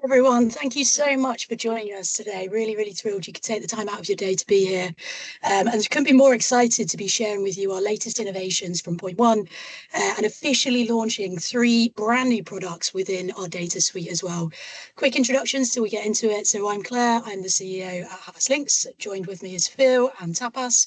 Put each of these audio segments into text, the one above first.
Everyone, thank you so much for joining us today. Really thrilled you could take the time out of your day to be here. And couldn't be more excited to be sharing with you our latest innovations from Point.1 and officially launching 3 brand new products within our data suite as well. Quick introductions till we get into it. So I'm Claire, I'm the CEO at Havas Links. Joined with me is Phil and Tapas.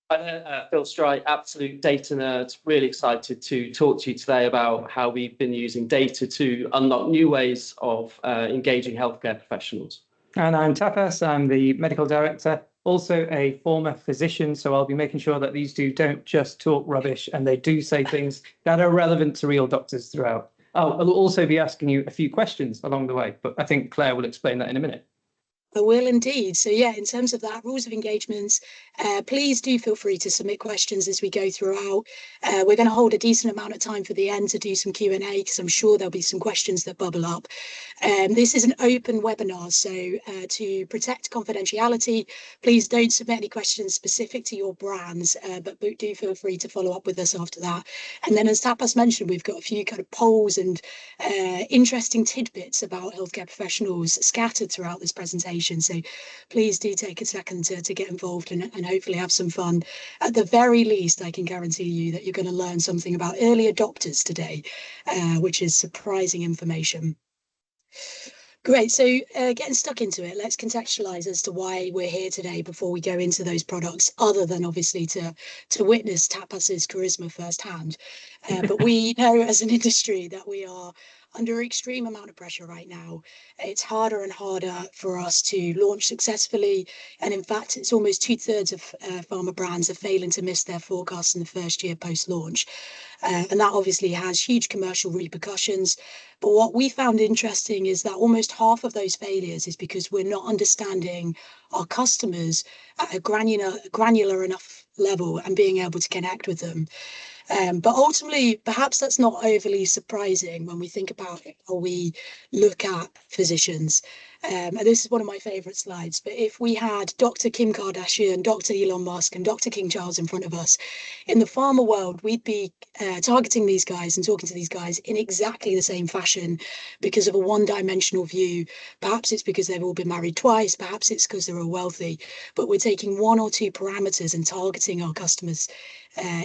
Hi there, Phil Strite, absolute data nerd. Really excited to talk to you today about how we've been using data to unlock new ways of engaging healthcare professionals. And I'm Tapas, I'm the medical director, also a former physician, so I'll be making sure that these two don't just talk rubbish and they do say things that are relevant to real doctors throughout. I'll also be asking you a few questions along the way, but I think Claire will explain that in a minute. I will indeed. So yeah, in terms of that, rules of engagements, please do feel free to submit questions as we go throughout. We're going to hold a decent amount of time for the end to do some Q&A because I'm sure there'll be some questions that bubble up. This is an open webinar, so to protect confidentiality, please don't submit any questions specific to your brands, but do feel free to follow up with us after that. And then as Tapas mentioned, we've got a few kind of polls and interesting tidbits about healthcare professionals scattered throughout this presentation. So please do take a second to get involved and hopefully have some fun. At the very least, I can guarantee you that you're going to learn something about early adopters today, which is surprising information. Great, so getting stuck into it, let's contextualize as to why we're here today before we go into those products, other than obviously to witness Tapas's charisma firsthand. But we know as an industry that we are under extreme amount of pressure right now. It's harder and harder for us to launch successfully. And in fact, it's almost 2/3 of pharma brands are failing to miss their forecasts in the first year post-launch. And that obviously has huge commercial repercussions. But what we found interesting is that almost half of those failures is because we're not understanding our customers at a granular enough level and being able to connect with them. But ultimately, perhaps that's not overly surprising when we think about how we look at physicians. And this is one of my favorite slides. But if we had Dr. Kim Kardashian, Dr. Elon Musk, and Dr. King Charles in front of us, in the pharma world, we'd be targeting these guys and talking to these guys in exactly the same fashion because of a one-dimensional view. Perhaps it's because they've all been married twice. Perhaps it's because they're all wealthy. But we're taking 1 or 2 parameters and targeting our customers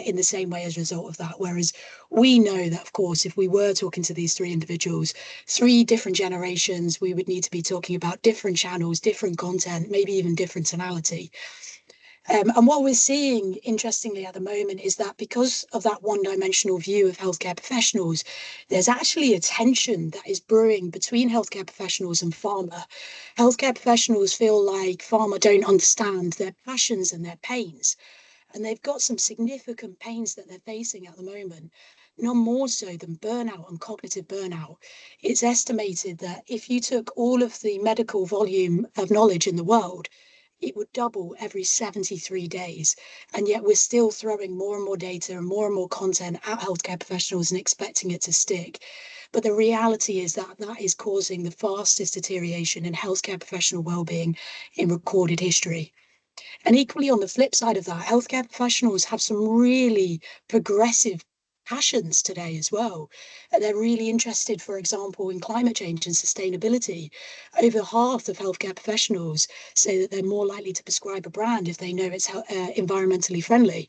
in the same way as a result of that. Whereas we know that, of course, if we were talking to these 3 individuals, 3 different generations, we would need to be talking about different channels, different content, maybe even different tonality. And what we're seeing, interestingly, at the moment is that because of that one-dimensional view of healthcare professionals, there's actually a tension that is brewing between healthcare professionals and pharma. Healthcare professionals feel like pharma don't understand their passions and their pains. And they've got some significant pains that they're facing at the moment, none more so than burnout and cognitive burnout. It's estimated that if you took all of the medical volume of knowledge in the world, it would double every 73 days. And yet we're still throwing more and more data and more content at healthcare professionals and expecting it to stick. But the reality is that that is causing the fastest deterioration in healthcare professional well-being in recorded history. And equally on the flip side of that, healthcare professionals have some really progressive passions today as well. They're really interested, for example, in climate change and sustainability. Over half of healthcare professionals say that they're more likely to prescribe a brand if they know it's environmentally friendly.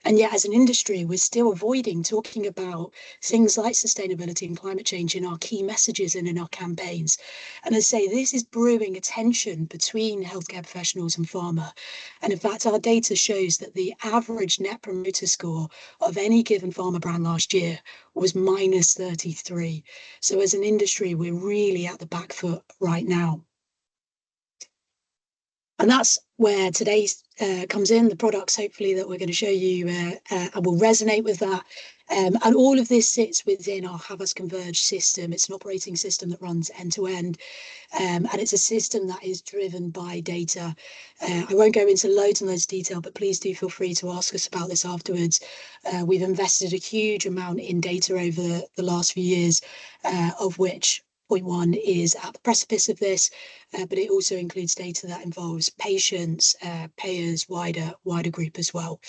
And yet, as an industry, we're still avoiding talking about things like sustainability and climate change in our key messages and in our campaigns. And I say this is brewing a tension between healthcare professionals and pharma. And in fact, our data shows that the average net promoter score of any given pharma brand last year was -33. So as an industry, we're really at the back foot right now. And that's where today's comes in. The products, hopefully, that we're going to show you will resonate with that. And all of this sits within our Havas Converge system. It's an operating system that runs end to end. And it's a system that is driven by data. I won't go into loads and loads of detail, but please do feel free to ask us about this afterwards. We've invested a huge amount in data over the last few years, of which Point.1 is at the precipice of this, but it also includes data that involves patients, payers, wider group as well.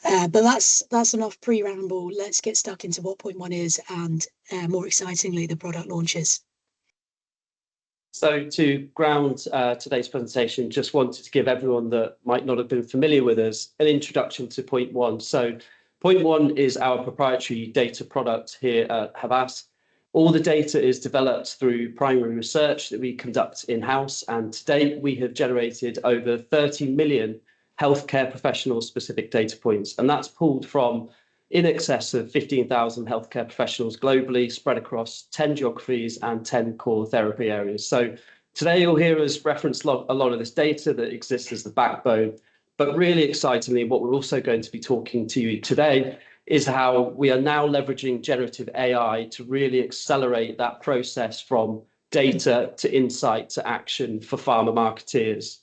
But that's enough pre-ramble. Let's get stuck into what Point.1 is and, more excitingly, the product launches. So to ground today's presentation, just wanted to give everyone that might not have been familiar with us an introduction to Point.1. So Point.1 is our proprietary data product here at Havas. All the data is developed through primary research that we conduct in-house, and to date we have generated over 30 million healthcare professional specific data points, and that's pulled from in excess of 15,000 healthcare professionals globally, spread across 10 geographies and 10 core therapy areas. So today you'll hear us reference a lot of this data that exists as the backbone, but really excitingly, what we're also going to be talking to you today is how we are now leveraging generative AI to really accelerate that process from data to insight to action for pharma marketeers.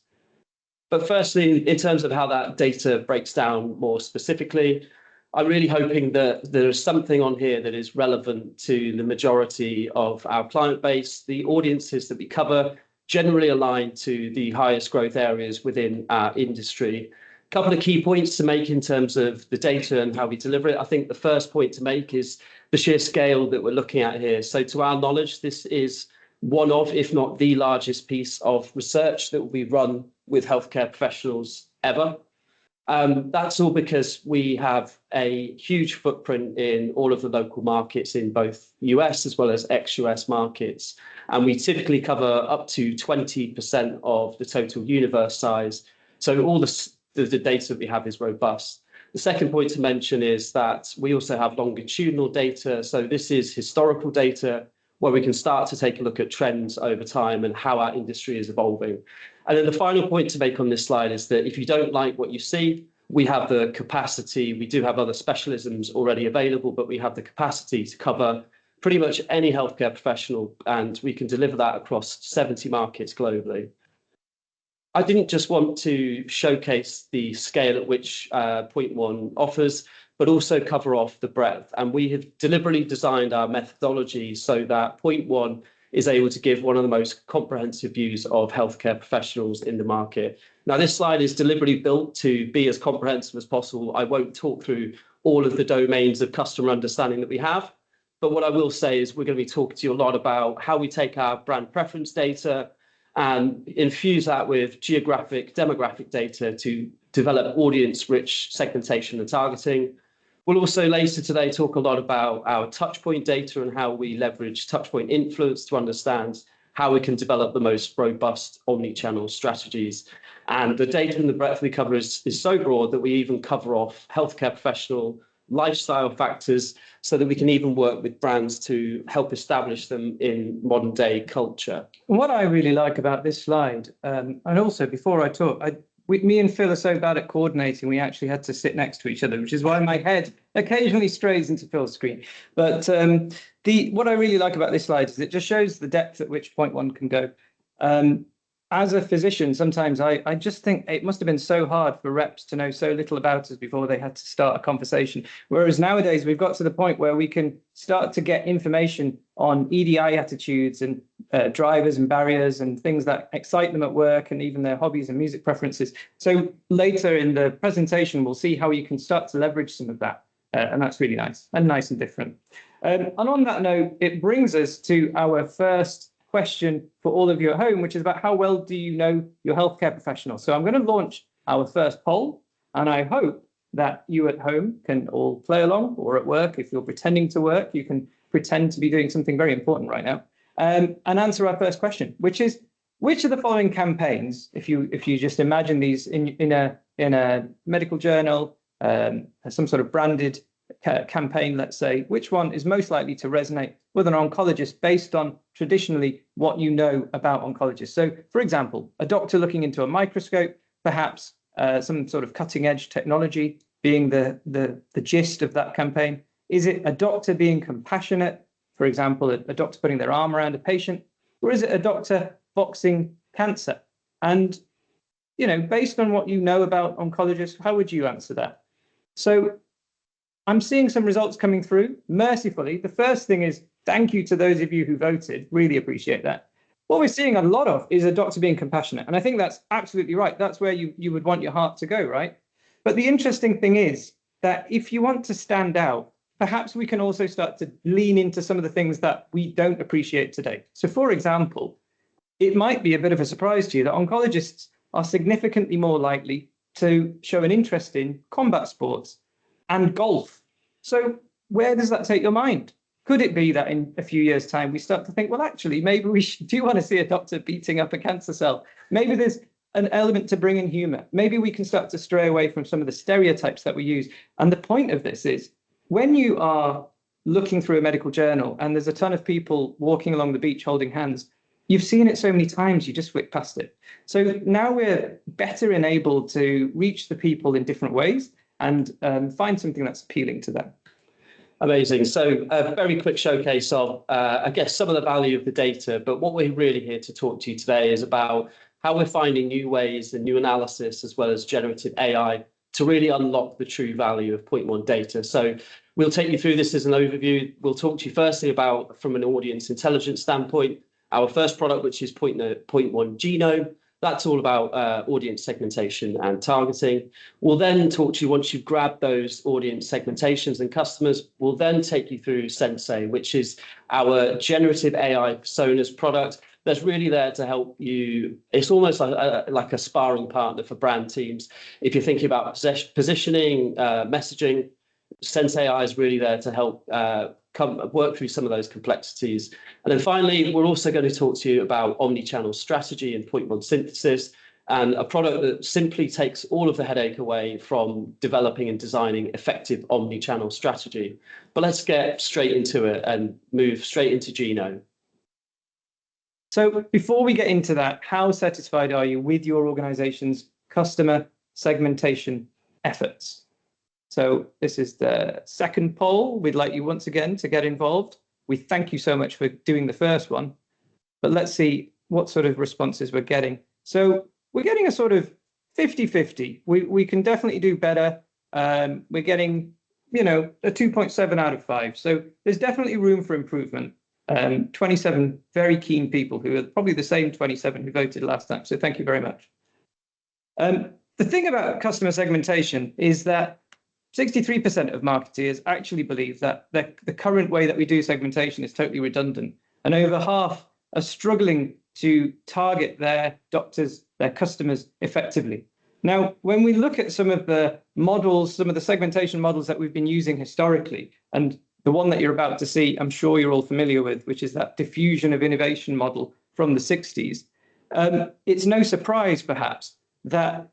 But firstly, in terms of how that data breaks down more specifically, I'm really hoping that there is something on here that is relevant to the majority of our client base. The audiences that we cover generally align to the highest growth areas within our industry. A couple of key points to make in terms of the data and how we deliver it. I think the first point to make is the sheer scale that we're looking at here. So to our knowledge, this is one of, if not the largest piece of research that will be run with healthcare professionals ever. That's all because we have a huge footprint in all of the local markets in both US as well as ex-US markets. And we typically cover up to 20% of the total universe size. So all the data that we have is robust. The second point to mention is that we also have longitudinal data. So this is historical data where we can start to take a look at trends over time and how our industry is evolving. And then the final point to make on this slide is that if you don't like what you see, we have the capacity, we do have other specialisms already available, but we have the capacity to cover pretty much any healthcare professional, and we can deliver that across 70 markets globally. I didn't just want to showcase the scale at which Point.1 offers, but also cover off the breadth. And we have deliberately designed our methodology so that Point.1 is able to give one of the most comprehensive views of healthcare professionals in the market. Now, this slide is deliberately built to be as comprehensive as possible. I won't talk through all of the domains of customer understanding that we have, but what I will say is we're going to be talking to you a lot about how we take our brand preference data and infuse that with geographic, demographic data to develop audience-rich segmentation and targeting. We'll also later today talk a lot about our touchpoint data and how we leverage touchpoint influence to understand how we can develop the most robust omni-channel strategies. And the data and the breadth we cover is so broad that we even cover off healthcare professional lifestyle factors so that we can even work with brands to help establish them in modern day culture. What I really like about this slide, and also before I talk, me and Phil are so bad at coordinating, we actually had to sit next to each other, which is why my head occasionally strays into Phil's screen. But what I really like about this slide is it just shows the depth at which Point.1 can go. As a physician, sometimes I just think it must have been so hard for reps to know so little about us before they had to start a conversation. Whereas nowadays we've got to the point where we can start to get information on EDI attitudes and drivers and barriers and things that excite them at work and even their hobbies and music preferences. So later in the presentation, we'll see how you can start to leverage some of that. And that's really nice and different. And on that note, it brings us to our first question for all of you at home, which is about how well do you know your healthcare professional? So I'm going to launch our first poll, and I hope that you at home can all play along, or at work, if you're pretending to work, you can pretend to be doing something very important right now, and answer our first question, which is, which of the following campaigns, if you just imagine these in a medical journal, some sort of branded campaign, let's say, which one is most likely to resonate with an oncologist based on traditionally what you know about oncologists? So, for example, a doctor looking into a microscope, perhaps some sort of cutting edge technology being the gist of that campaign. Is it a doctor being compassionate, for example, a doctor putting their arm around a patient, or is it a doctor boxing cancer? And, you know, based on what you know about oncologists, how would you answer that? So I'm seeing some results coming through. Mercifully, the first thing is thank you to those of you who voted. Really appreciate that. What we're seeing a lot of is a doctor being compassionate. And I think that's absolutely right. That's where you would want your heart to go, right? But the interesting thing is that if you want to stand out, perhaps we can also start to lean into some of the things that we don't appreciate today. So, for example, it might be a bit of a surprise to you that oncologists are significantly more likely to show an interest in combat sports and golf. So where does that take your mind? Could it be that in a few years' time, we start to think, well, actually, maybe do want to see a doctor beating up a cancer cell? Maybe there's an element to bring in humor. Maybe we can start to stray away from some of the stereotypes that we use. And the point of this is, when you are looking through a medical journal and there's a ton of people walking along the beach holding hands, you've seen it so many times, you just flick past it. So now we're better enabled to reach the people in different ways and find something that's appealing to them. Amazing. So a very quick showcase of, I guess, some of the value of the data. But what we're really here to talk to you today is about how we're finding new ways and new analysis, as well as generative AI, to really unlock the true value of Point.1 data. So we'll take you through this as an overview. We'll talk to you firstly about, from an audience intelligence standpoint, our first product, which is Point.1 Genome. That's all about audience segmentation and targeting. We'll then talk to you, once you've grabbed those audience segmentations and customers, we'll then take you through Sens.AI, which is our generative AI personas product that's really there to help you. It's almost like a sparring partner for brand teams. If you're thinking about positioning, messaging, Sens.AI is really there to help work through some of those complexities. And then finally, we're also going to talk to you about omni-channel strategy and Point.1 synthesis, and a product that simply takes all of the headache away from developing and designing effective omni-channel strategy. But let's get straight into it and move straight into Genome. So before we get into that, how satisfied are you with your organization's customer segmentation efforts? So this is the second poll. We'd like you once again to get involved. We thank you so much for doing the first one, but let's see what sort of responses we're getting. So we're getting a sort of 50-50. We can definitely do better. We're getting, a 2.7 out of 5. So there's definitely room for improvement. 27 very keen people who are probably the same 27 who voted last time. So thank you very much. The thing about customer segmentation is that 63% of marketeers actually believe that the current way that we do segmentation is totally redundant. And over half are struggling to target their doctors, their customers effectively. Now, when we look at some of the models, some of the segmentation models that we've been using historically, and the one that you're about to see, I'm sure you're all familiar with, which is that diffusion of innovation model from the 60s, it's no surprise, perhaps, that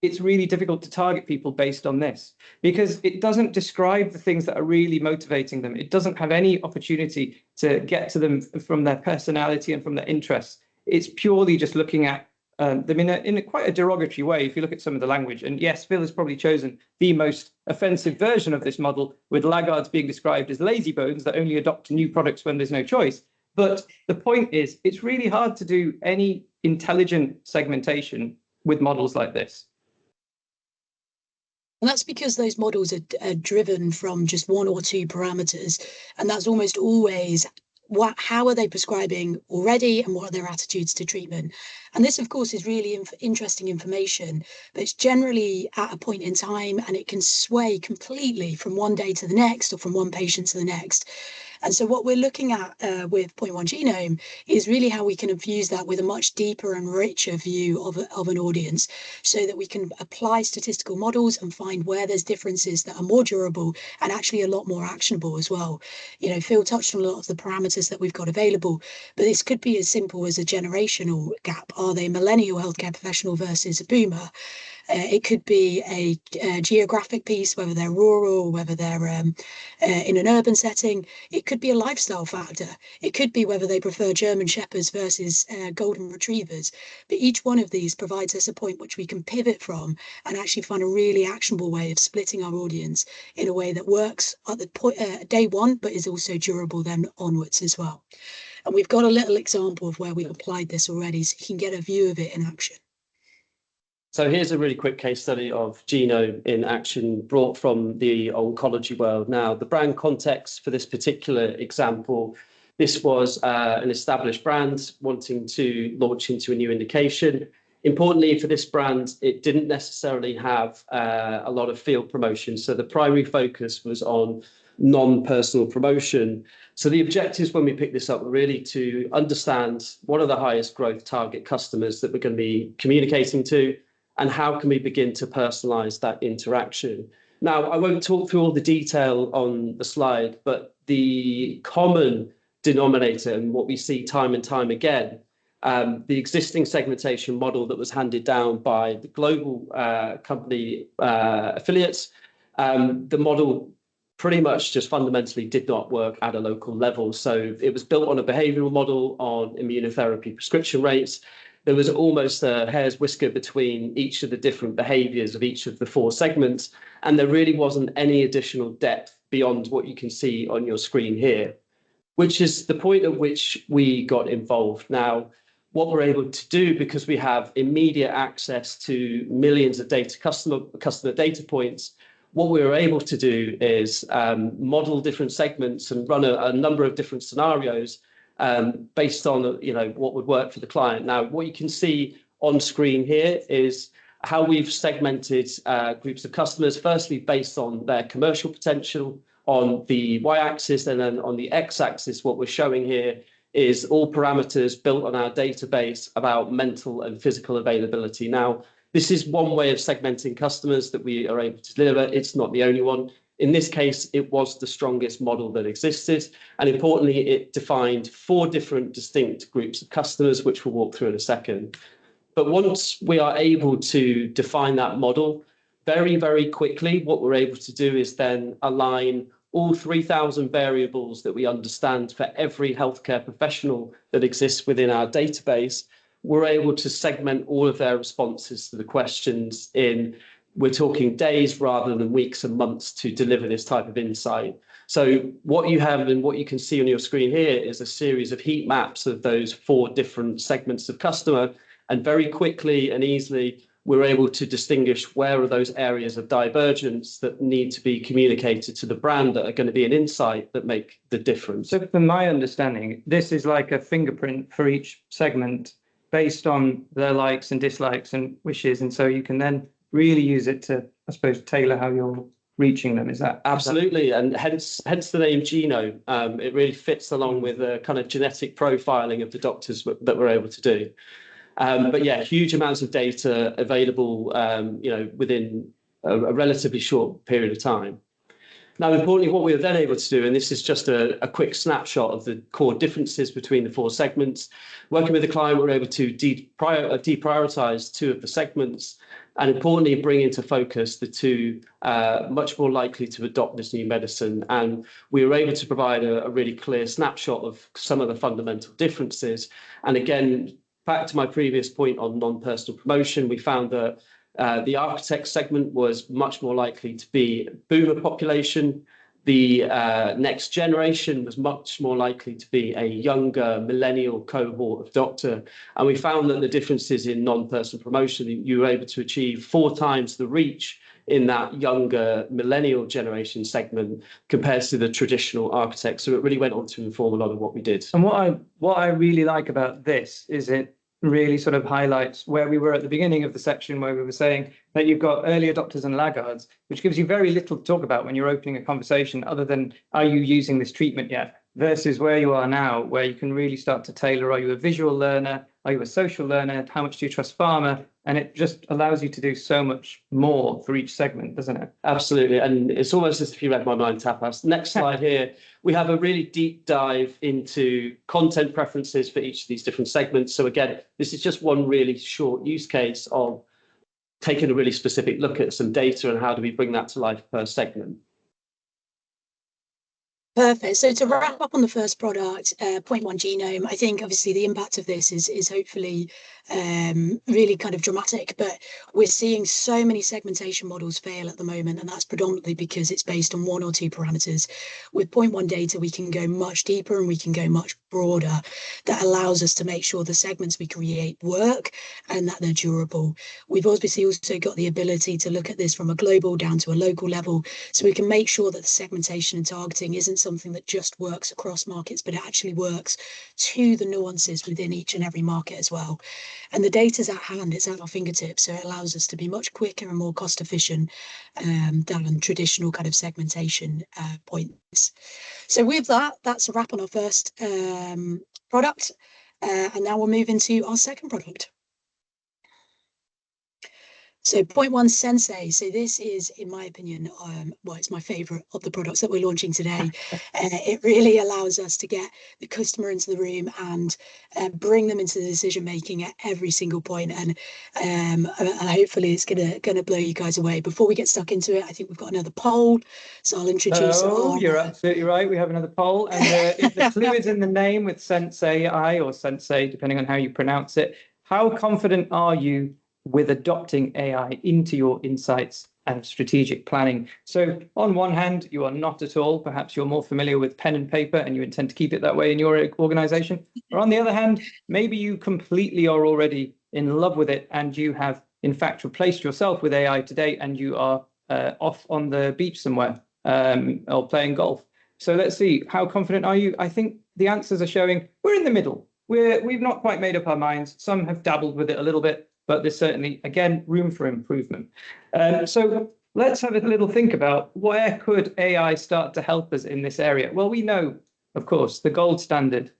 it's really difficult to target people based on this, because it doesn't describe the things that are really motivating them. It doesn't have any opportunity to get to them from their personality and from their interests. It's purely just looking at them in a quite a derogatory way, if you look at some of the language. And yes, Phil has probably chosen the most offensive version of this model, with laggards being described as lazy bones that only adopt new products when there's no choice. But the point is, it's really hard to do any intelligent segmentation with models like this. And that's because those models are driven from just one or two parameters. And that's almost always how are they prescribing already and what are their attitudes to treatment. And this, of course, is really interesting information, but it's generally at a point in time, and it can sway completely from one day to the next or from one patient to the next. And so what we're looking at with Point.1 Genome is really how we can infuse that with a much deeper and richer view of an audience, so that we can apply statistical models and find where there's differences that are more durable and actually a lot more actionable as well. Phil touched on a lot of the parameters that we've got available, but this could be as simple as a generational gap. Are they a millennial healthcare professional versus a boomer? It could be a geographic piece, whether they're rural, whether they're in an urban setting. It could be a lifestyle factor. It could be whether they prefer German Shepherds versus Golden Retrievers. But each one of these provides us a point which we can pivot from and actually find a really actionable way of splitting our audience in a way that works at the point, day one, but is also durable then onwards as well. And we've got a little example of where we've applied this already, so you can get a view of it in action. So here's a really quick case study of Genome in action, brought from the oncology world. Now, the brand context for this particular example, this was an established brand wanting to launch into a new indication. Importantly for this brand, it didn't necessarily have a lot of field promotion. So the primary focus was on non-personal promotion. So the objectives when we pick this up were really to understand what are the highest growth target customers that we're going to be communicating to, and how can we begin to personalize that interaction. Now, I won't talk through all the detail on the slide, but the common denominator and what we see time and time again, the existing segmentation model that was handed down by the global company affiliates, the model pretty much just fundamentally did not work at a local level. So it was built on a behavioural model on immunotherapy prescription rates. There was almost a hair's whisker between each of the different behaviours of each of the 4 segments, and there really wasn't any additional depth beyond what you can see on your screen here, which is the point at which we got involved. Now, what we're able to do, because we have immediate access to millions of customer data points, what we were able to do is model different segments and run a number of different scenarios based on what would work for the client. Now, what you can see on screen here is how we've segmented groups of customers, firstly based on their commercial potential on the y-axis, and then on the x-axis, what we're showing here is all parameters built on our database about mental and physical availability. Now, this is one way of segmenting customers that we are able to deliver. It's not the only one. In this case, it was the strongest model that existed. And importantly, it defined 4 different distinct groups of customers, which we'll walk through in a second. But once we are able to define that model, very, very quickly, what we're able to do is then align all 3,000 variables that we understand for every healthcare professional that exists within our database. We're able to segment all of their responses to the questions in, we're talking days rather than weeks and months to deliver this type of insight. So what you have and what you can see on your screen here is a series of heat maps of those 4 different segments of customer. And very quickly and easily, we're able to distinguish where are those areas of divergence that need to be communicated to the brand that are going to be an insight that make the difference. So from my understanding, this is like a fingerprint for each segment based on their likes and dislikes and wishes. And so you can then really use it to, I suppose, tailor how you're reaching them. Is that absolutely? And hence the name Genome. It really fits along with a kind of genetic profiling of the doctors that we're able to do. But yeah, huge amounts of data available, within a relatively short period of time. Now, importantly, what we were then able to do, and this is just a quick snapshot of the core differences between the 4 segments. Working with the client, we're able to deprioritize 2 of the segments, and importantly, bring into focus the 2 much more likely to adopt this new medicine. And we were able to provide a really clear snapshot of some of the fundamental differences. And again, back to my previous point on non-personal promotion, we found that the architect segment was much more likely to be a boomer population. The next generation was much more likely to be a younger millennial cohort of doctor. And we found that the differences in non-personal promotion, you were able to achieve 4 times the reach in that younger millennial generation segment compared to the traditional architect. So it really went on to inform a lot of what we did. And what I really like about this is it really sort of highlights where we were at the beginning of the section, where we were saying that you've got early adopters and laggards, which gives you very little to talk about when you're opening a conversation other than, are you using this treatment yet? Versus where you are now, where you can really start to tailor, are you a visual learner? Are you a social learner? How much do you trust pharma? And it just allows you to do so much more for each segment, doesn't it? Absolutely. And it's almost as if you read my mind, Tapas. Next slide here, we have a really deep dive into content preferences for each of these different segments. So again, this is just one really short use case of taking a really specific look at some data and how do we bring that to life per segment. Perfect. So to wrap up on the first product, Point.1 Genome, I think obviously the impact of this is hopefully really kind of dramatic, but we're seeing so many segmentation models fail at the moment, and that's predominantly because it's based on 1 or 2 parameters. With Point.1 data, we can go much deeper and we can go much broader, that allows us to make sure the segments we create work and that they're durable. We've obviously also got the ability to look at this from a global down to a local level, so we can make sure that the segmentation and targeting isn't something that just works across markets, but it actually works to the nuances within each and every market as well. And the data's at hand, it's at our fingertips, so it allows us to be much quicker and more cost efficient than traditional kind of segmentation points. So with that, that's a wrap on our first product. And now we'll move into our second product. So Point.1 Sens.AI. So this is, in my opinion, well, it's my favorite of the products that we're launching today. It really allows us to get the customer into the room and bring them into the decision making at every single point. And hopefully it's gonna blow you guys away. Before we get stuck into it, I think we've got another poll. So I'll introduce. Oh, you're absolutely right. We have another poll, and the clue is in the name with Sens.AI or Sens.AI, depending on how you pronounce it. How confident are you with adopting AI into your insights and strategic planning? So on one hand, you are not at all. Perhaps you're more familiar with pen and paper and you intend to keep it that way in your organization. Or on the other hand, maybe you completely are already in love with it and you have, in fact, replaced yourself with AI today and you are off on the beach somewhere or playing golf. So let's see, how confident are you? I think the answers are showing we're in the middle. We've not quite made up our minds. Some have dabbled with it a little bit, but there's certainly, again, room for improvement. So let's have a little think about where could AI start to help us in this area? Well, we know, of course, the gold standard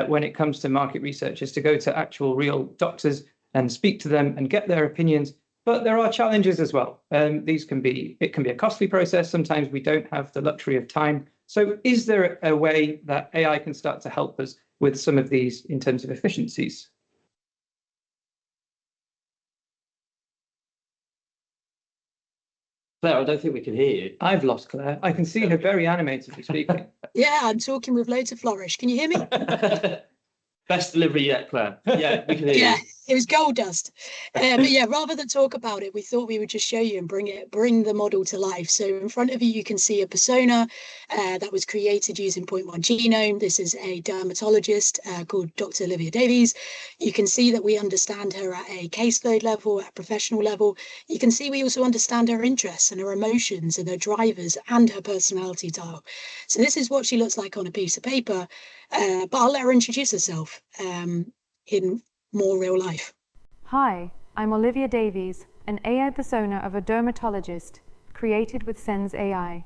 when it comes to market research is to go to actual real doctors and speak to them and get their opinions. But there are challenges as well. It can be a costly process. Sometimes we don't have the luxury of time. So is there a way that AI can start to help us with some of these in terms of efficiencies? Claire, I don't think we can hear you. I've lost Claire. I can see her very animatedly speaking. Yeah, I'm talking with loads of flourish. Can you hear me? Best delivery yet, Claire. Yeah, we can hear you. It was gold dust. But yeah, rather than talk about it, we thought we would just show you and bring the model to life. So in front of you, you can see a persona that was created using Point.1 Genome. This is a dermatologist called Dr. Olivia Davies. You can see that we understand her at a caseload level, at a professional level. You can see we also understand her interests and her emotions and her drivers and her personality style. So this is what she looks like on a piece of paper, but I'll let her introduce herself in more real life. Hi, I'm Olivia Davies, an AI persona of a dermatologist created with Sens.AI.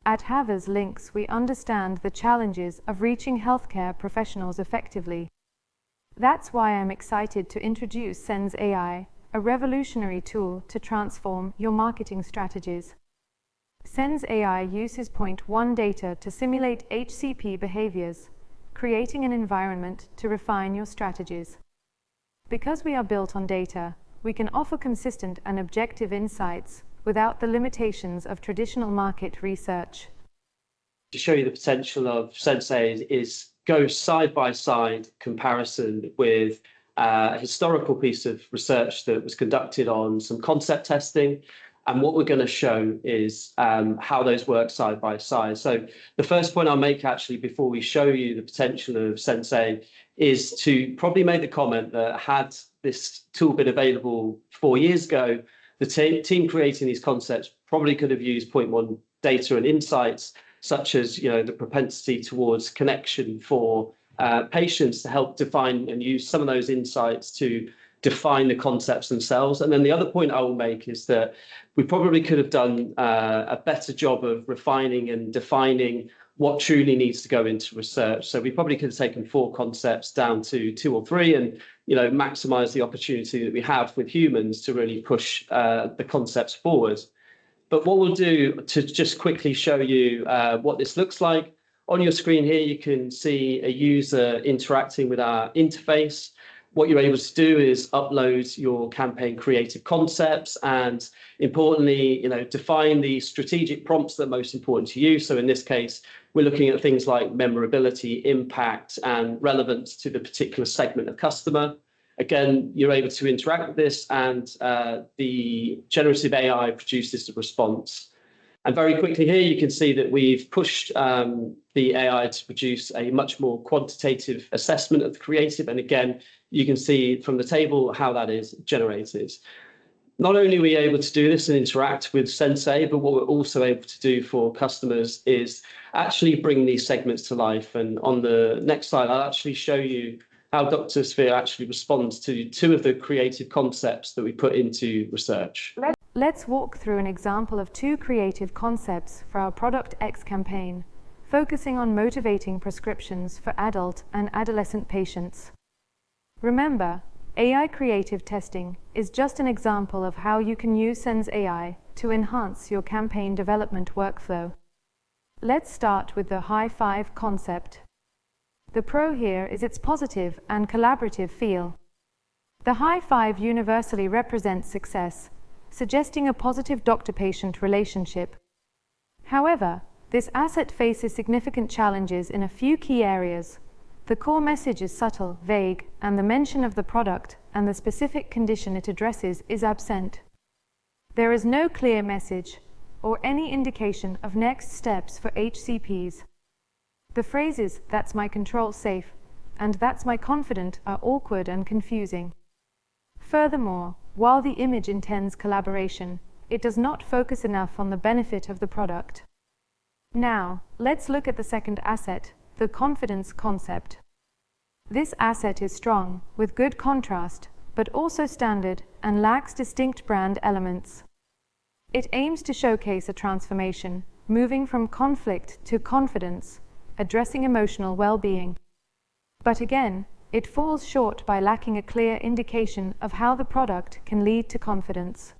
At Havers Links, we understand the challenges of reaching healthcare professionals effectively. That's why I'm excited to introduce Sens.AI, a revolutionary tool to transform your marketing strategies. Sens.AI uses Point.1 data to simulate HCP behaviors, creating an environment to refine your strategies. Because we are built on data, we can offer consistent and objective insights without the limitations of traditional market research. To show you the potential of Sens.AI is go side-by-side comparison with a historical piece of research that was conducted on some concept testing. And what we're going to show is how those work side by side. So the first point I'll make actually before we show you the potential of Sens.AI is to probably make the comment that had this tool been available 4 years ago, the team creating these concepts probably could have used Point.1 data and insights, such as the propensity towards connection for patients to help define and use some of those insights to define the concepts themselves. And then the other point I will make is that we probably could have done a better job of refining and defining what truly needs to go into research. So we probably could have taken 4 concepts down to 2 or 3 and maximize the opportunity that we have with humans to really push the concepts forward. But what we'll do to just quickly show you what this looks like, on your screen here you can see a user interacting with our interface. What you're able to do is upload your campaign creative concepts and importantly, define the strategic prompts that are most important to you. So in this case, we're looking at things like memorability, impact, and relevance to the particular segment of customer. Again, you're able to interact with this and the generative AI produces the response. And very quickly here, you can see that we've pushed the AI to produce a much more quantitative assessment of the creative. And again, you can see from the table how that is generated. Not only are we able to do this and interact with Sens.AI, but what we're also able to do for customers is actually bring these segments to life. And on the next slide, I'll actually show you how Dr. Sphere actually responds to two of the creative concepts that we put into research. Let's walk through an example of two creative concepts for our Product X campaign, focusing on motivating prescriptions for adult and adolescent patients. Remember, AI creative testing is just an example of how you can use Sens.AI to enhance your campaign development workflow. Let's start with the high five concept. The pro here is its positive and collaborative feel. The high five universally represents success, suggesting a positive doctor-patient relationship. However, this asset faces significant challenges in a few key areas. The core message is subtle, vague, and the mention of the product and the specific condition it addresses is absent. There is no clear message or any indication of next steps for HCPs. The phrases, "that's my control safe," and "that's my confident," are awkward and confusing. Furthermore, while the image intends collaboration, it does not focus enough on the benefit of the product. Now, let's look at the second asset, the confidence concept. This asset is strong, with good contrast, but also standard and lacks distinct brand elements. It aims to showcase a transformation, moving from conflict to confidence, addressing emotional well-being. But again, it falls short by lacking a clear indication of how the product can lead to confidence.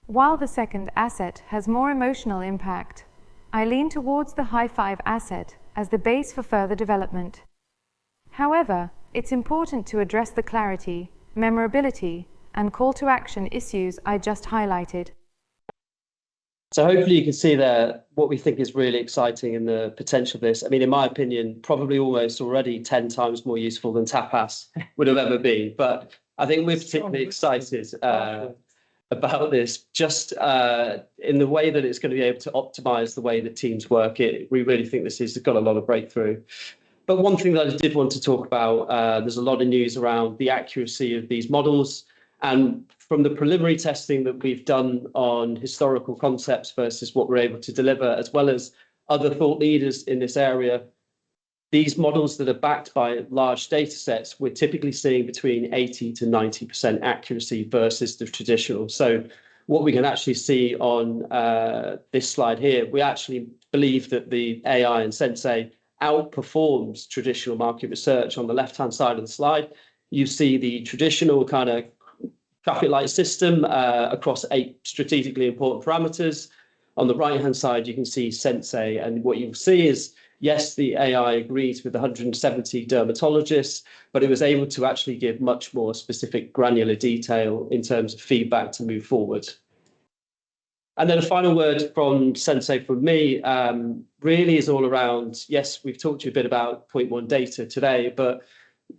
While the second asset has more emotional impact, I lean towards the high five asset as the base for further development. However, it's important to address the clarity, memorability, and call to action issues I just highlighted. So hopefully you can see there what we think is really exciting in the potential of this. I mean, in my opinion, probably almost already 10 times more useful than Tapas would have ever been. But I think we're particularly excited about this, just in the way that it's going to be able to optimize the way that teams work. We really think this has got a lot of breakthrough. But one thing that I did want to talk about, there's a lot of news around the accuracy of these models. And from the preliminary testing that we've done on historical concepts versus what we're able to deliver, as well as other thought leaders in this area, these models that are backed by large data sets, we're typically seeing between 80 to 90% accuracy versus the traditional. So what we can actually see on this slide here, we actually believe that the AI and Sens.AI outperforms traditional market research. On the left-hand side of the slide, you see the traditional kind of traffic light system across 8 strategically important parameters. On the right-hand side, you can see Sens.AI, and what you'll see is, yes, the AI agrees with 170 dermatologists, but it was able to actually give much more specific granular detail in terms of feedback to move forward. And then a final word from Sens.AI from me really is all around, yes, we've talked to you a bit about Point.1 data today, but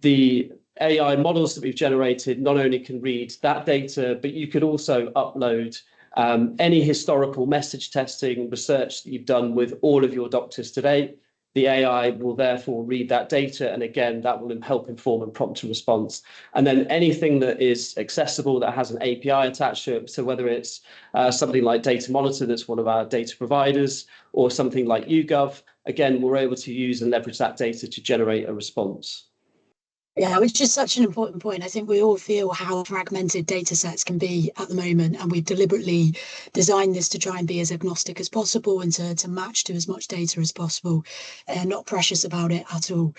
the AI models that we've generated not only can read that data, but you could also upload any historical message testing research that you've done with all of your doctors today. The AI will therefore read that data, and again, that will help inform and prompt a response. And then anything that is accessible that has an API attached to it, so whether it's something like Data Monitor, that's one of our data providers, or something like YouGov, again, we're able to use and leverage that data to generate a response. Yeah, which is such an important point. I think we all feel how fragmented data sets can be at the moment, and we've deliberately designed this to try and be as agnostic as possible and to match to as much data as possible, and not precious about it at all.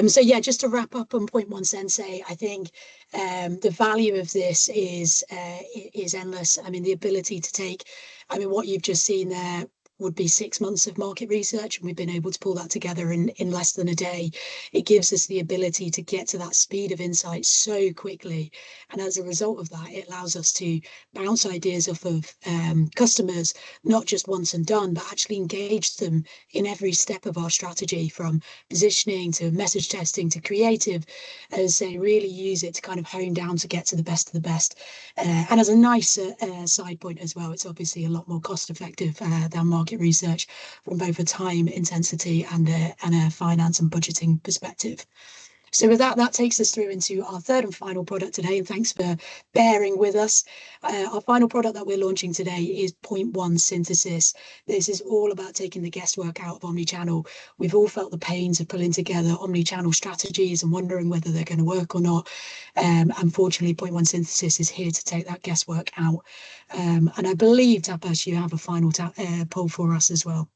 So yeah, just to wrap up on Point.1 Sens.AI, I think the value of this is endless. I mean, the ability to take, what you've just seen there, would be 6 months of market research, and we've been able to pull that together in less than a day. It gives us the ability to get to that speed of insight so quickly, and as a result of that, it allows us to bounce ideas off of customers, not just once and done, but actually engage them in every step of our strategy, from positioning to message testing to creative, as they really use it to kind of hone down to get to the best of the best. And as a nice side point as well, it's obviously a lot more cost effective than market research from both a time intensity and a finance and budgeting perspective. So with that takes us through into our third and final product today, and thanks for bearing with us. Our final product that we're launching today is Point.1 Synthesis. This is all about taking the guesswork out of omnichannel. We've all felt the pains of pulling together omnichannel strategies and wondering whether they're going to work or not. Unfortunately, Point.1 Synthesis is here to take that guesswork out. And I believe, Tapas, you have a final poll for us as well.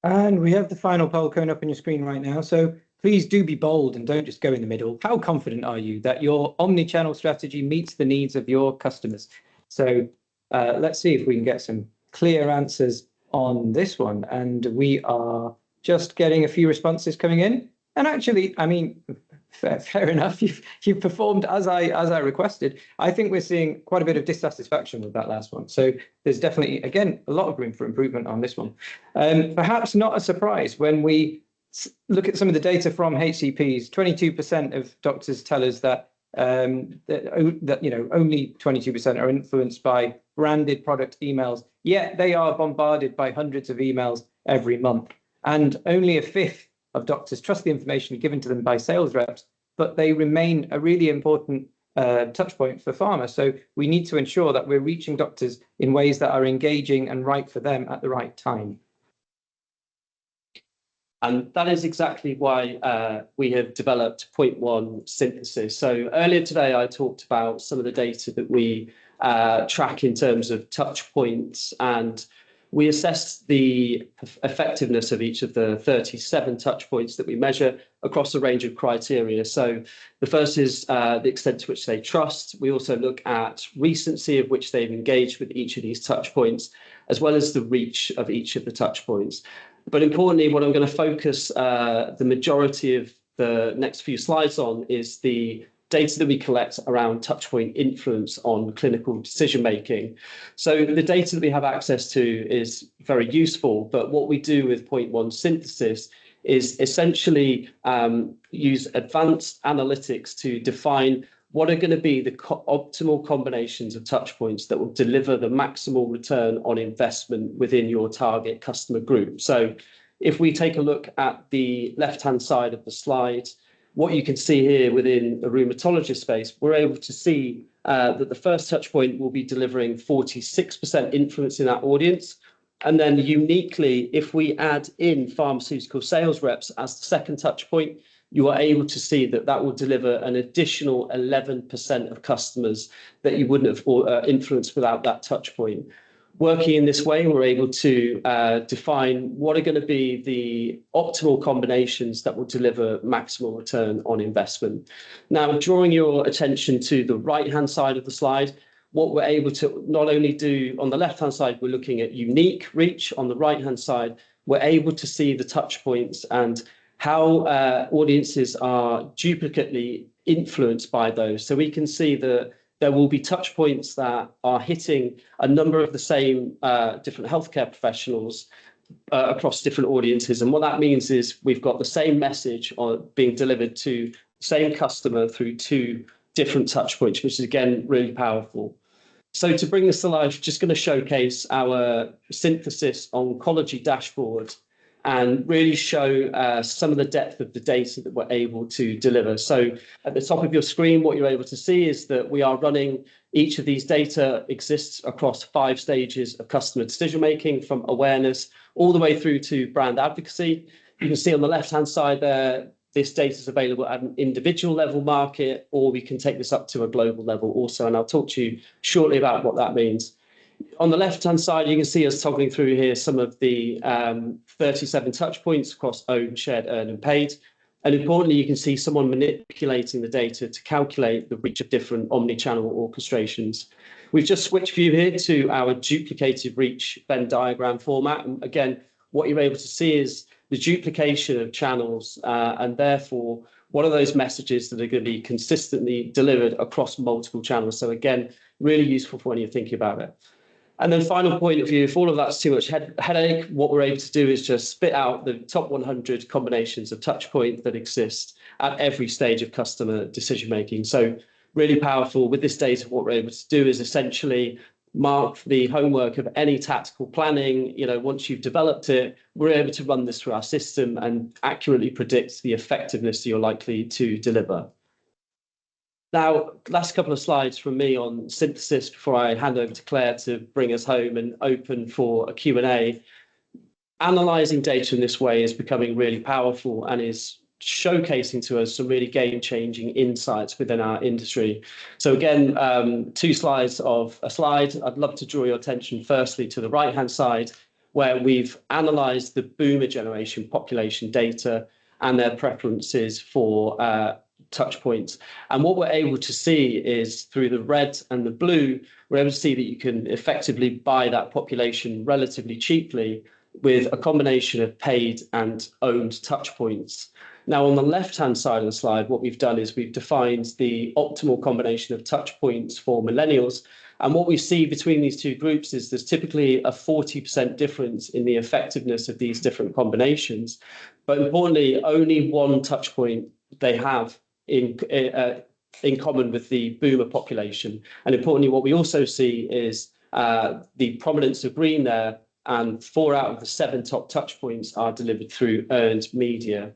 And we have the final poll coming up on your screen right now. So please do be bold and don't just go in the middle. How confident are you that your omni-channel strategy meets the needs of your customers? So let's see if we can get some clear answers on this one. And we are just getting a few responses coming in. And actually, I mean, fair enough. You've performed as I requested. I think we're seeing quite a bit of dissatisfaction with that last one. So there's definitely, again, a lot of room for improvement on this one. Perhaps not a surprise when we look at some of the data from HCPs. 22% of doctors tell us that only 22% are influenced by branded product emails, yet they are bombarded by hundreds of emails every month. And only a fifth of doctors trust the information given to them by sales reps, but they remain a really important touch point for pharma. So we need to ensure that we're reaching doctors in ways that are engaging and right for them at the right time. And that is exactly why we have developed Point.1 Synthesis. So earlier today, I talked about some of the data that we track in terms of touch points, and we assess the effectiveness of each of the 37 touch points that we measure across a range of criteria. So the first is the extent to which they trust. We also look at recency of which they've engaged with each of these touch points, as well as the reach of each of the touch points. But importantly, what I'm going to focus the majority of the next few slides on is the data that we collect around touchpoint influence on clinical decision making. So the data that we have access to is very useful, but what we do with Point.1 Synthesis is essentially use advanced analytics to define what are going to be the optimal combinations of touch points that will deliver the maximal return on investment within your target customer group. So if we take a look at the left-hand side of the slide, what you can see here within the rheumatologist space, we're able to see that the first touch point will be delivering 46% influence in that audience. And then uniquely, if we add in pharmaceutical sales reps as the second touch point, you are able to see that that will deliver an additional 11% of customers that you wouldn't have influenced without that touch point. Working in this way, we're able to define what are going to be the optimal combinations that will deliver maximal return on investment. Now, drawing your attention to the right-hand side of the slide, what we're able to not only do on the left-hand side, we're looking at unique reach. On the right-hand side, we're able to see the touch points and how audiences are duplicately influenced by those. So we can see that there will be touch points that are hitting a number of the same different healthcare professionals across different audiences. And what that means is we've got the same message being delivered to the same customer through two different touch points, which is, again, really powerful. So to bring this to life, just going to showcase our synthesis oncology dashboard and really show some of the depth of the data that we're able to deliver. So at the top of your screen, what you're able to see is that we are running each of these data exists across 5 stages of customer decision-making, from awareness all the way through to brand advocacy. You can see on the left-hand side there, this data is available at an individual level market, or we can take this up to a global level also. And I'll talk to you shortly about what that means. On the left-hand side, you can see us toggling through here some of the 37 touch points across owned, shared, earned, and paid. And importantly, you can see someone manipulating the data to calculate the reach of different omni-channel orchestrations. We've just switched view here to our duplicated reach Venn diagram format. And again, what you're able to see is the duplication of channels, and therefore, what are those messages that are going to be consistently delivered across multiple channels? So again, really useful for when you're thinking about it. And then final point of view, if all of that's too much headache, what we're able to do is just spit out the top 100 combinations of touch points that exist at every stage of customer decision making. So really powerful. With this data, what we're able to do is essentially mark the homework of any tactical planning. Once you've developed it, we're able to run this through our system and accurately predict the effectiveness you're likely to deliver. Now, last couple of slides from me on synthesis before I hand over to Claire to bring us home and open for a Q&A. Analysing data in this way is becoming really powerful and is showcasing to us some really game-changing insights within our industry. So again, two slides of a slide. I'd love to draw your attention firstly to the right-hand side, where we've analysed the boomer generation population data and their preferences for touch points. And what we're able to see is through the red and the blue, we're able to see that you can effectively buy that population relatively cheaply with a combination of paid and owned touch points. Now, on the left-hand side of the slide, what we've done is we've defined the optimal combination of touch points for millennials. And what we see between these two groups is there's typically a 40% difference in the effectiveness of these different combinations. But importantly, only one touch point they have in common with the boomer population. And importantly, what we also see is the prominence of green there, and 4 out of the 7 top touch points are delivered through earned media.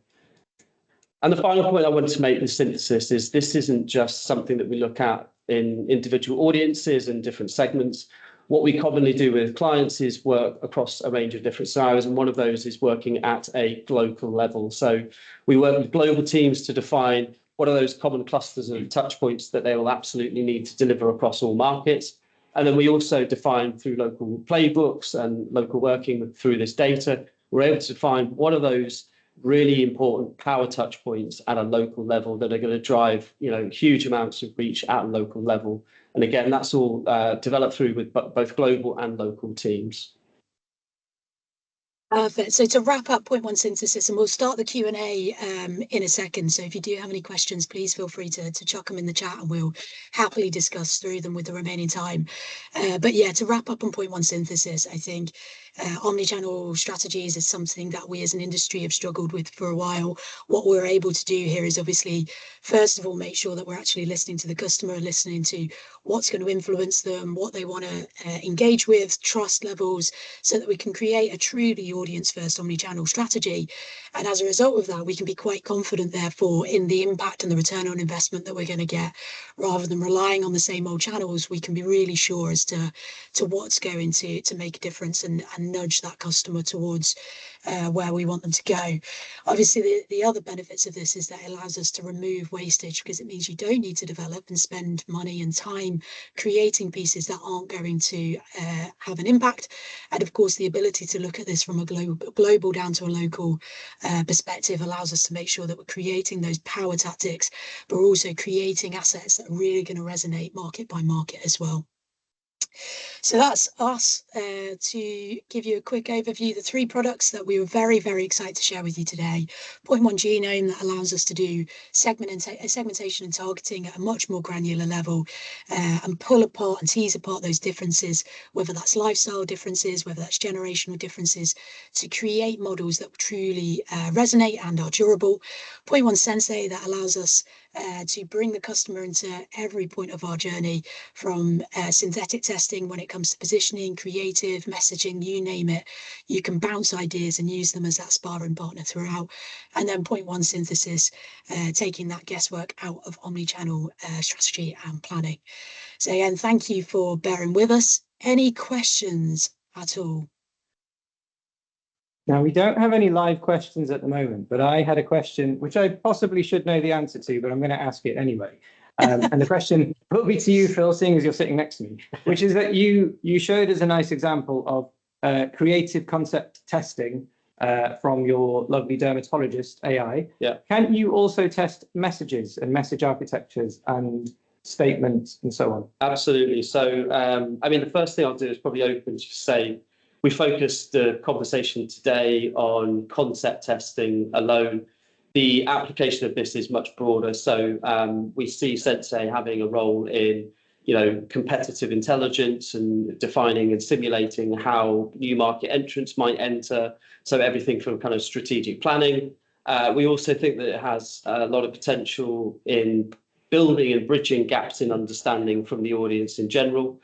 And the final point I wanted to make in synthesis is this isn't just something that we look at in individual audiences and different segments. What we commonly do with clients is work across a range of different scenarios, and one of those is working at a global level. So we work with global teams to define what are those common clusters of touch points that they will absolutely need to deliver across all markets. And then we also define through local playbooks and local working through this data, we're able to define what are those really important power touch points at a local level that are going to drive, huge amounts of reach at a local level. And again, that's all developed through with both global and local teams. Perfect. So to wrap up Point.1 synthesis, and we'll start the Q&A in a second. So if you do have any questions, please feel free to chuck them in the chat and we'll happily discuss through them with the remaining time. But yeah, to wrap up on Point.1 synthesis, I think omnichannel strategies is something that we as an industry have struggled with for a while. What we're able to do here is obviously, first of all, make sure that we're actually listening to the customer, listening to what's going to influence them, what they want to engage with, trust levels, so that we can create a truly audience-first omnichannel strategy. And as a result of that, we can be quite confident, therefore, in the impact and the return on investment that we're going to get. Rather than relying on the same old channels, we can be really sure as to what's going to make a difference and nudge that customer towards where we want them to go. Obviously, the other benefits of this is that it allows us to remove wastage, because it means you don't need to develop and spend money and time creating pieces that aren't going to have an impact. And of course, the ability to look at this from a global down to a local perspective allows us to make sure that we're creating those power tactics, but we're also creating assets that are really going to resonate market by market as well. So that's us to give you a quick overview. The 3 products that we were very, very excited to share with you today. Point.1 Genome, that allows us to do segmentation and targeting at a much more granular level and pull apart and tease apart those differences, whether that's lifestyle differences, whether that's generational differences, to create models that truly resonate and are durable. Point.1 Sens.AI, that allows us to bring the customer into every point of our journey, from synthetic testing when it comes to positioning, creative, messaging, you name it. You can bounce ideas and use them as that sparring partner throughout. And then Point.1 synthesis, taking that guesswork out of omnichannel strategy and planning. So again, thank you for bearing with us. Any questions at all? Now, we don't have any live questions at the moment, but I had a question which I possibly should know the answer to, but I'm going to ask it anyway. And the question will be to you, Phil, seeing as you're sitting next to me, which is that you showed us a nice example of creative concept testing from your lovely dermatologist AI. Yeah. Can you also test messages and message architectures and statements and so on? Absolutely. So, I mean, the first thing I'll do is probably open to say we focused the conversation today on concept testing alone. The application of this is much broader. So we see Sens.AI having a role in, competitive intelligence and defining and simulating how new market entrants might enter. So everything from kind of strategic planning. We also think that it has a lot of potential in building and bridging gaps in understanding from the audience in general.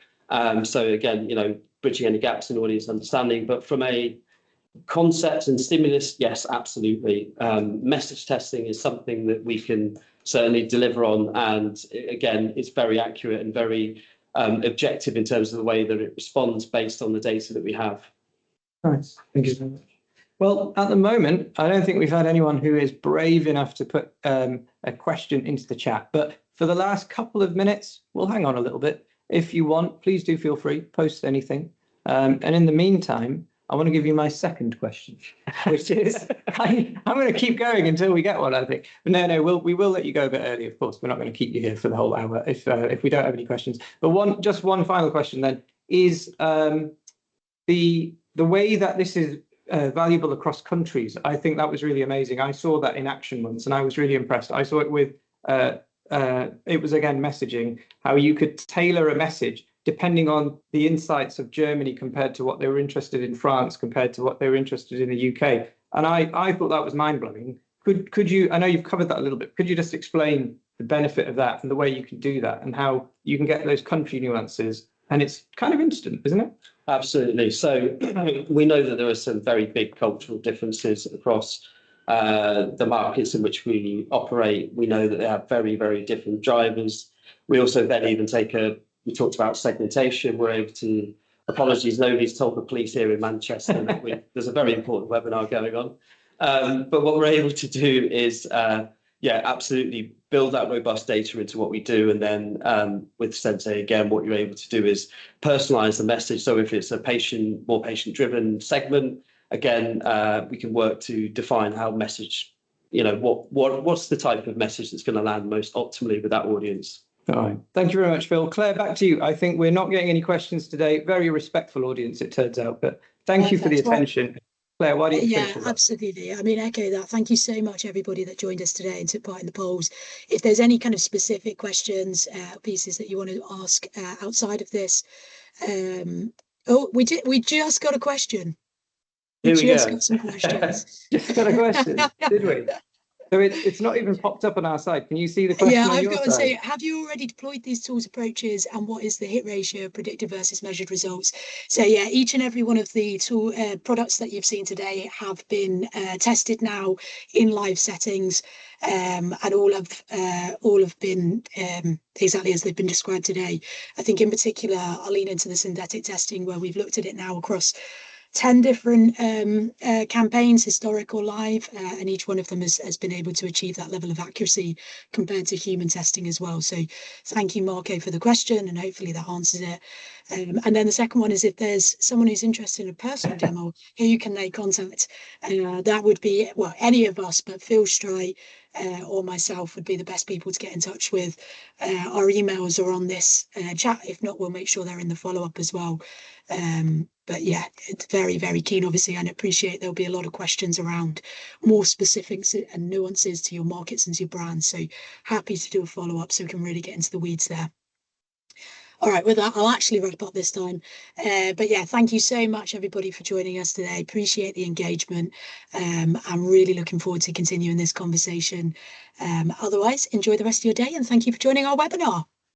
So again, bridging any gaps in audience understanding, but from a concepts and stimulus, yes, absolutely. Message testing is something that we can certainly deliver on, and again, it's very accurate and very objective in terms of the way that it responds based on the data that we have. Nice, thank you very much. Well, at the moment, I don't think we've had anyone who is brave enough to put a question into the chat, but for the last couple of minutes, we'll hang on a little bit. If you want, please do feel free, post anything. And in the meantime, I want to give you my second question, which is, I'm going to keep going until we get one, I think. But no, we will let you go a bit early, of course. We're not going to keep you here for the whole hour if we don't have any questions. But just one final question then is the way that this is valuable across countries. I think that was really amazing. I saw that in action once, and I was really impressed. I saw it with it was again messaging, how you could tailor a message depending on the insights of Germany compared to what they were interested in France, compared to what they were interested in the UK. And I thought that was mind-blowing. Could you, I know you've covered that a little bit, could you just explain the benefit of that and the way you can do that and how you can get those country nuances? And it's kind of instant, isn't it? Absolutely. So we know that there are some very big cultural differences across the markets in which we operate. We know that they have very, very different drivers. We also then even we talked about segmentation. We're able to, apologies, nobody's told the police here in Manchester that there's a very important webinar going on. But what we're able to do is, absolutely build that robust data into what we do. And then with Sens.AI, again, what you're able to do is personalize the message. So if it's a more patient-driven segment, again, we can work to define how message, what's the type of message that's going to land most optimally with that audience. All right. Thank you very much, Phil. Claire, back to you. I think we're not getting any questions today. Very respectful audience, it turns out, but thank you for the attention. Claire, why don't you finish with that? Absolutely. I mean, echo that. Thank you so much, everybody that joined us today and took part in the polls. If there's any kind of specific questions, pieces that you want to ask outside of this, we just got a question. Here we just go. got some questions. Just got a question, did we? So it's not even popped up on our side. Can you see the question? Yeah, on I've your got to side? say, have you already deployed these tools approaches, and what is the hit ratio of predicted versus measured results? So yeah, each and every one of the tool products that you've seen today have been tested now in live settings, and all have been exactly as they've been described today. I think in particular, I'll lean into the synthetic testing where we've looked at it now across 10 different campaigns, historic or live, and each one of them has been able to achieve that level of accuracy compared to human testing as well. So thank you, Marco, for the question, and hopefully that answers it. And then the second one is, if there's someone who's interested in a personal demo, who can they contact? That would be, well, any of us, but Phil Stry or myself would be the best people to get in touch with. Our emails are on this chat. If not, we'll make sure they're in the follow-up as well. But yeah, it's very, very keen, obviously, and appreciate there'll be a lot of questions around more specifics and nuances to your markets and to your brands. So happy to do a follow-up so we can really get into the weeds there. All right, with that, I'll actually wrap up this time. But yeah, thank you so much, everybody, for joining us today. Appreciate the engagement. I'm really looking forward to continuing this conversation. Otherwise, enjoy the rest of your day, and thank you for joining our webinar.